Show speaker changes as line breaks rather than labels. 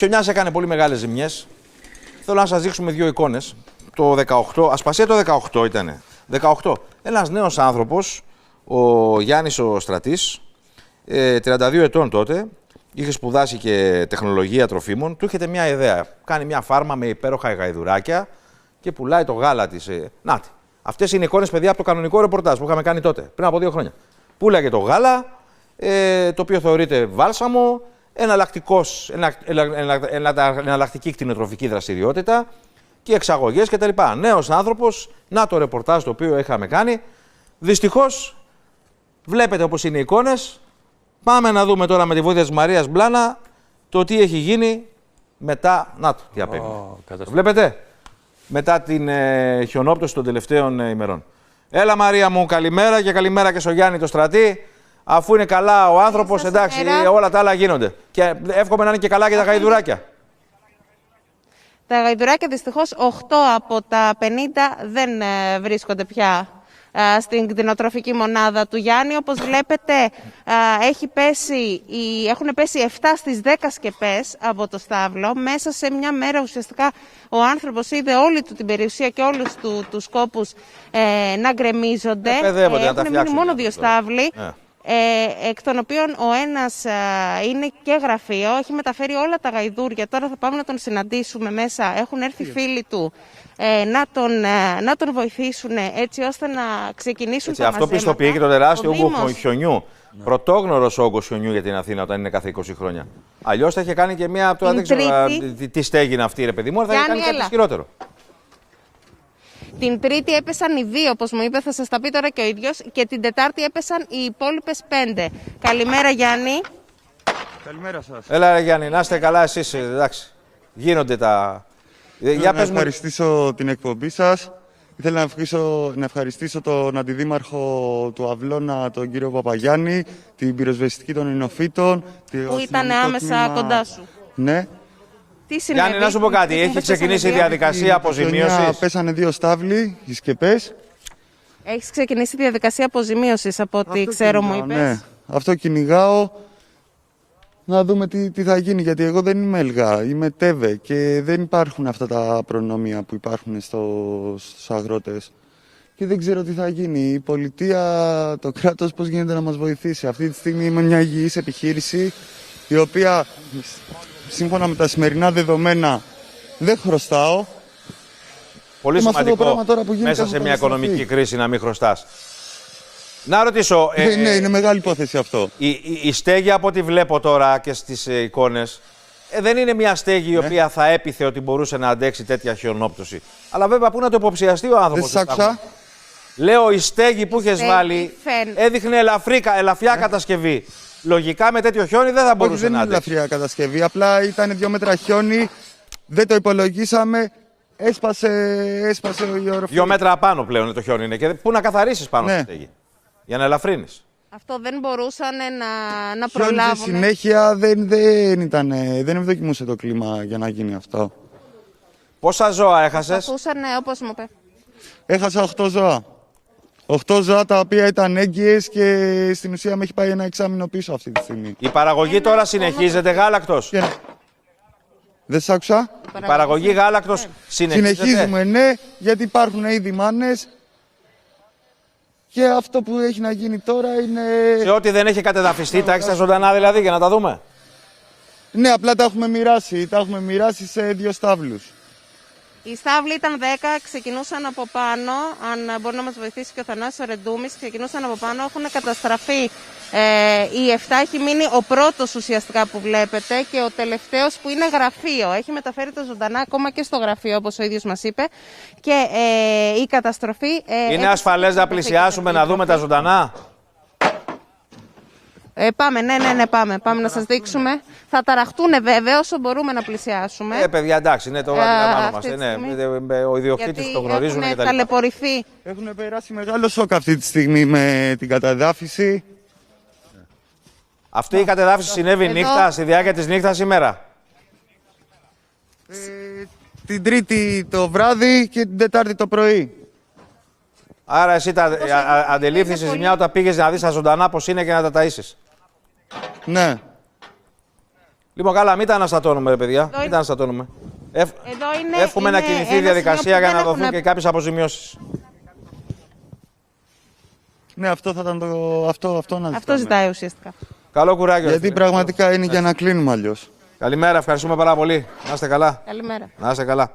Χιονιάς έκανε πολύ μεγάλες ζημιές. Θέλω να σας δείξουμε δύο εικόνες. Το 18, Ασπασία το 18 ήτανε. 18. Ένας νέος άνθρωπος, ο Γιάννης ο Στρατής, 32 ετών τότε, είχε σπουδάσει και τεχνολογία τροφίμων. Του έχετε μια ιδέα. Κάνει μια φάρμα με υπέροχα γαϊδουράκια και πουλάει το γάλα της. Νάτι. Αυτές είναι εικόνες, παιδιά, από το κανονικό ρεπορτάζ που είχαμε κάνει τότε, πριν από 2 χρόνια. Πούλαγε το γάλα, το οποίο θεωρείται βάλσαμο, εναλλακτική κτηνοτροφική δραστηριότητα και εξαγωγές κτλ. Νέος άνθρωπος, να το ρεπορτάζ το οποίο είχαμε κάνει. Δυστυχώς, βλέπετε όπως είναι οι εικόνες. Πάμε να δούμε τώρα με τη βοήθεια της Μαρίας Μπλάνα το τι έχει γίνει μετά. Να το, τι απέγινε. Βλέπετε, μετά την χιονόπτωση των τελευταίων ημερών. Έλα Μαρία μου, καλημέρα και καλημέρα και στο Γιάννη το Στρατή. Αφού είναι καλά ο άνθρωπος, εντάξει, όλα τα άλλα γίνονται. Και εύχομαι να είναι και καλά και τα γαϊδουράκια.
Τα γαϊδουράκια δυστυχώς 8 από τα 50 δεν βρίσκονται πια στην κτηνοτροφική μονάδα του Γιάννη. Όπως βλέπετε έχουν πέσει 7 στις 10 σκεπές από το στάβλο. Μέσα σε μια μέρα ουσιαστικά ο άνθρωπος είδε όλη του την περιουσία και όλους τους κόπους να γκρεμίζονται. Έχουν μείνει μόνο 2 στάβλοι. Εκ των οποίων ο ένας είναι και γραφείο, έχει μεταφέρει όλα τα γαϊδούρια. Τώρα θα πάμε να τον συναντήσουμε μέσα. Έχουν έρθει φίλοι του να τον βοηθήσουν έτσι ώστε να ξεκινήσουν τα μαζέματα.
Αυτό πιστοποιεί και το τεράστιο όγκο χιονιού. Πρωτόγνωρος όγκος χιονιού για την Αθήνα όταν είναι κάθε 20 χρόνια. Αλλιώς θα είχε κάνει και μια. Τώρα δεν ξέρω τι στέγη είναι αυτή, ρε παιδί μου, αλλά θα είχε κάνει κάτι χειρότερο.
Την Τρίτη έπεσαν οι 2, όπως μου είπε, θα σας τα πει τώρα και ο ίδιος. Και την Τετάρτη έπεσαν οι υπόλοιπες 5. Καλημέρα, Γιάννη.
Καλημέρα σας.
Έλα, ρε, Γιάννη, να είστε καλά εσείς. Εντάξει. Γίνονται τα.
Θέλω να ευχαριστήσω την εκπομπή σας. Ήθελα να ευχαριστήσω τον Αντιδήμαρχο του Αυλώνα, τον κύριο Παπαγιάννη, την πυροσβεστική των Ινοφύτων.
Που ήταν άμεσα κοντά σου.
Ναι.
Γιάννη, να σου πω κάτι. Έχει ξεκινήσει η διαδικασία αποζημίωσης.
Πέσανε 2 στάβλοι, οι σκεπές.
Έχει ξεκινήσει η διαδικασία αποζημίωσης από ό,τι ξέρω, μου είπες. Ναι.
Αυτό κυνηγάω. Να δούμε τι θα γίνει, γιατί εγώ δεν είμαι ΕΛΓΑ, είμαι ΤΕΒΕ και δεν υπάρχουν αυτά τα προνόμια που υπάρχουν στους αγρότες. Και δεν ξέρω τι θα γίνει. Η πολιτεία, το κράτος πώς γίνεται να μας βοηθήσει. Αυτή τη στιγμή είμαι μια υγιής επιχείρηση, η οποία σύμφωνα με τα σημερινά δεδομένα δεν χρωστάω.
Πολύ σημαντικό μέσα σε μια οικονομική κρίση να μην χρωστάς. Να ρωτήσω.
Ναι, είναι μεγάλη υπόθεση αυτό.
Η στέγη, από ό,τι βλέπω τώρα και στις εικόνες, δεν είναι μια στέγη η οποία θα έπιθε ότι μπορούσε να αντέξει τέτοια χιονόπτωση. Αλλά βέβαια, πού να το υποψιαστεί ο άνθρωπος.
Δεν άκουσα.
Λέω, η στέγη που είχες βάλει έδειχνε ελαφριά κατασκευή. Λογικά με τέτοιο χιόνι δεν θα μπορούσε να αντέξει.
Δεν είναι ελαφριά κατασκευή. Απλά ήταν 2 μέτρα χιόνι. Δεν το υπολογίσαμε. Έσπασε η οροφή.
2 μέτρα απάνω πλέον το χιόνι είναι. Και πού να καθαρίσεις πάνω στη στέγη. Για να ελαφρύνεις.
Αυτό δεν μπορούσαν να προλάβουν.
Στη συνέχεια δεν ευδοκιμούσε το κλίμα για να γίνει αυτό.
Πόσα ζώα έχασες?
Προσπαθούσαν, όπως μου είπε.
Έχασα 8 ζώα. 8 ζώα τα οποία ήταν έγκυες και στην ουσία με έχει πάει 1 εξάμηνο πίσω αυτή τη στιγμή.
Η παραγωγή τώρα συνεχίζεται γάλακτος?
Δεν σ' άκουσα.
Η παραγωγή γάλακτος συνεχίζεται?
Συνεχίζουμε, ναι, γιατί υπάρχουν ήδη μάνες. Και αυτό που έχει να γίνει τώρα είναι.
Σε ό,τι δεν έχει κατεδαφιστεί, τα έχεις τα ζωντανά δηλαδή, για να τα δούμε.
Ναι, απλά τα έχουμε μοιράσει. Τα έχουμε μοιράσει σε 2 στάβλους.
Οι στάβλοι ήταν 10, ξεκινούσαν από πάνω. Αν μπορεί να μας βοηθήσει και ο Θανάσης ο Ρεντούμης, ξεκινούσαν από πάνω. Έχουν καταστραφεί οι 7. Έχει μείνει ο πρώτος ουσιαστικά που βλέπετε και ο τελευταίος που είναι γραφείο. Έχει μεταφέρει τα ζωντανά ακόμα και στο γραφείο, όπως ο ίδιος μας είπε. Και η καταστροφή.
Είναι ασφαλές να πλησιάσουμε να δούμε τα ζωντανά?
Πάμε, ναι, πάμε να σας δείξουμε. Θα ταραχτούν βέβαια όσο μπορούμε να πλησιάσουμε.
Παιδιά, εντάξει, ναι, το αντιλαμβανόμαστε. Ναι, ο ιδιοκτήτης το γνωρίζουν και τα λοιπά.
Ταλαιπωρηθεί.
Έχουν περάσει μεγάλο σοκ αυτή τη στιγμή με την κατεδάφιση.
Αυτή η κατεδάφιση συνέβη νύχτα, στη διάρκεια της νύχτας σήμερα?
Την Τρίτη το βράδυ και την Τετάρτη το πρωί.
Άρα εσύ αντελήφθησες η ζημιά όταν πήγες να δεις τα ζωντανά πώς είναι και να τα ταΐσεις?
Ναι.
Λοιπόν, καλά, μην τα αναστατώνουμε, ρε παιδιά. Μην τα αναστατώνουμε. Εύχομαι να κινηθεί η διαδικασία για να δοθούν και κάποιες αποζημιώσεις.
Ναι, αυτό θα ήταν αυτό να ζητάμε.
Αυτό ζητάει ουσιαστικά.
Καλό κουράγιο.
Γιατί πραγματικά είναι για να κλείνουμε αλλιώς.
Καλημέρα, ευχαριστούμε πάρα πολύ. Να είστε καλά.
Καλημέρα.
Να είστε καλά.